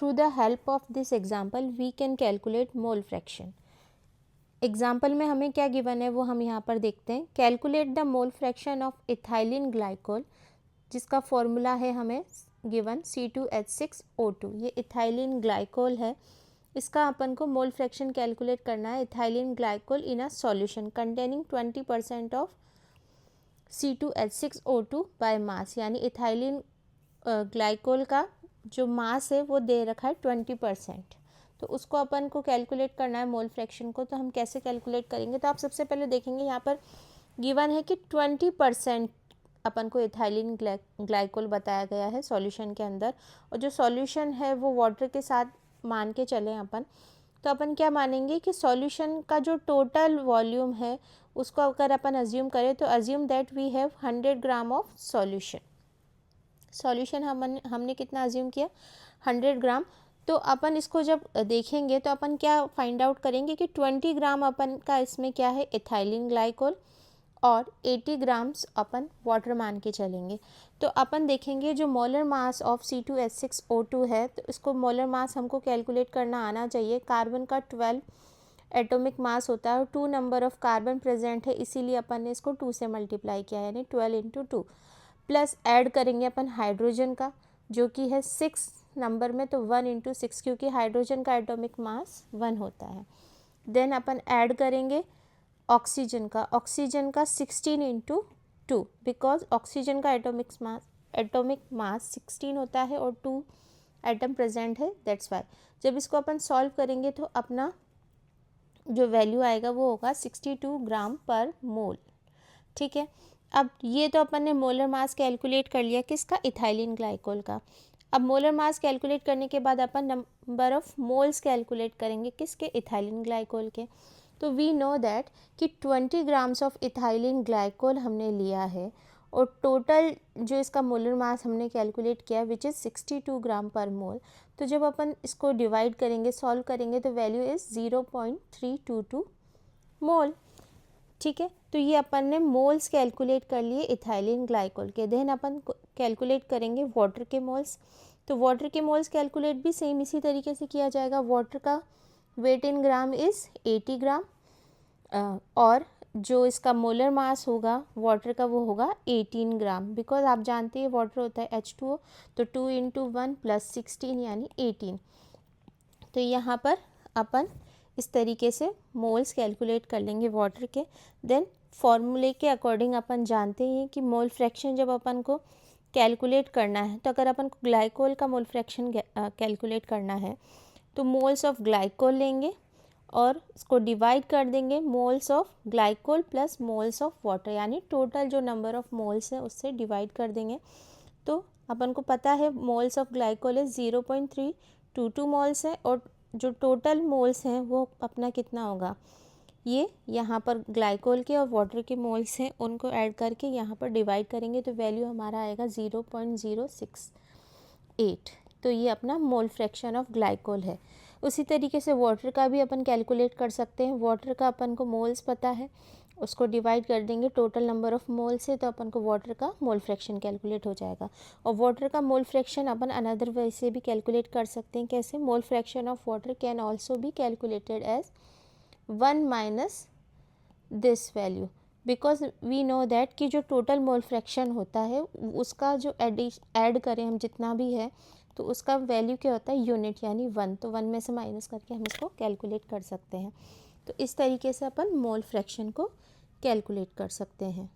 Through the help of this example we can calculate mole fraction. Example में हमें क्या given है वो हम यहाँ पर देखते हैं। Calculate the mole fraction of ethylene glycol, जिसका फॉर्मूला है हमें गिवन C2H6O2। ये इथाइलिन ग्लाइकोल है, इसका अपन को मोल फ्रैक्शन कैलकुलेट करना है। Ethylene glycol in a solution containing 20% of C2H6O2 by mass, यानी इथाइलिन ग्लाइकोल का जो मास है वो दे रखा है 20%, तो उसको अपन को कैलकुलेट करना है मोल फ्रैक्शन को। तो हम कैसे कैलकुलेट करेंगे, तो आप सबसे पहले देखेंगे यहाँ पर गिवन है कि 20% अपन को इथाइलिन ग्लाइकोल बताया गया है सॉल्यूशन के अंदर, और जो सॉल्यूशन है वो वाटर के साथ मान के चलें अपन, तो अपन क्या मानेंगे कि सॉल्यूशन का जो टोटल वॉल्यूम है उसको अगर अपन अज्यूम करें तो assume that we have 100 gram of solution हमने कितना अज्यूम किया 100 ग्राम। तो अपन इसको जब देखेंगे तो अपन क्या फाइंड आउट करेंगे कि 20 ग्राम अपन का इसमें क्या है इथाइलिन ग्लाइकोल और 80 ग्राम्स अपन वाटर मान के चलेंगे। तो अपन देखेंगे जो मोलर मास ऑफ C2H6O2 है, तो इसको मोलर मास हमको कैलकुलेट करना आना चाहिए। कार्बन का 12 एटॉमिक मास होता है और 2 नंबर ऑफ कार्बन प्रेजेंट है, इसीलिए अपन ने इसको 2 से मल्टीप्लाई किया, यानी 12 × 2 प्लस ऐड करेंगे अपन हाइड्रोजन का जो कि है 6 नंबर में, तो 1 × 6 क्योंकि हाइड्रोजन का एटॉमिक मास 1 होता है। देन अपन ऐड करेंगे ऑक्सीजन का 16 × 2 बिकॉज ऑक्सीजन का एटॉमिक मास 16 होता है और 2 एटम प्रेजेंट है, दैट्स वाई। जब इसको अपन सॉल्व करेंगे तो अपना जो वैल्यू आएगा वो होगा 62 ग्राम पर मोल। ठीक है, अब ये तो अपन ने मोलर मास कैलकुलेट कर लिया किसका, इथाइलिन ग्लाइकोल का। अब मोलर मास कैलकुलेट करने के बाद अपन नंबर ऑफ मोल्स कैलकुलेट करेंगे किसके, इथाइलिन ग्लाइकोल के। तो वी नो दैट कि 20 ग्राम्स ऑफ इथाइलिन ग्लाइकोल हमने लिया है और टोटल जो इसका मोलर मास हमने कैलकुलेट किया विच इज़ 62 ग्राम पर मोल। तो जब अपन इसको डिवाइड करेंगे सॉल्व करेंगे तो वैल्यू इज़ 0.322 मोल। ठीक है, तो ये अपन ने मोल्स कैलकुलेट कर लिए इथाइलिन ग्लाइकोल के। देन अपन कैलकुलेट करेंगे वाटर के मोल्स। तो वाटर के मोल्स कैलकुलेट भी सेम इसी तरीके से किया जाएगा। वाटर का वेट इन ग्राम इज़ 80 ग्राम और जो इसका मोलर मास होगा वाटर का वो होगा 18 ग्राम, बिकॉज आप जानते हैं वाटर होता है H2O, तो 2 × 1 + 16 यानी 18। तो यहाँ पर अपन इस तरीके से मोल्स कैलकुलेट कर लेंगे वाटर के। देन फॉर्मूले के अकॉर्डिंग अपन जानते हैं कि मोल फ्रैक्शन जब अपन को कैलकुलेट करना है, तो अगर अपन को ग्लाइकोल का मोल फ्रैक्शन कैलकुलेट करना है तो मोल्स ऑफ ग्लाइकोल लेंगे और इसको डिवाइड कर देंगे moles of glycol plus moles of water, यानी टोटल जो नंबर ऑफ मोल्स है उससे डिवाइड कर देंगे। तो अपन को पता है मोल्स ऑफ ग्लाइकोल है 0.322 मोल्स है और जो टोटल मोल्स हैं वो अपना कितना होगा, ये यहाँ पर ग्लाइकोल के और वाटर के मोल्स हैं उनको ऐड करके यहाँ पर डिवाइड करेंगे तो वैल्यू हमारा आएगा 0.068। तो ये अपना मोल फ्रैक्शन ऑफ ग्लाइकोल है। उसी तरीके से वाटर का भी अपन कैलकुलेट कर सकते हैं। वाटर का अपन को मोल्स पता है, उसको डिवाइड कर देंगे टोटल नंबर ऑफ मोल से, तो अपन को वाटर का मोल फ्रैक्शन कैलकुलेट हो जाएगा। और वाटर का मोल फ्रैक्शन अपन अनदर वे से भी कैलकुलेट कर सकते हैं। कैसे, mole fraction of water can also be calculated as 1 minus this value, because we know that कि जो टोटल मोल फ्रैक्शन होता है उसका जो ऐड करें हम जितना भी है तो उसका वैल्यू क्या होता है, यूनिट, यानी 1। तो 1 में से माइनस करके हम इसको कैलकुलेट कर सकते हैं। तो इस तरीके से अपन मोल फ्रैक्शन को कैलकुलेट कर सकते हैं।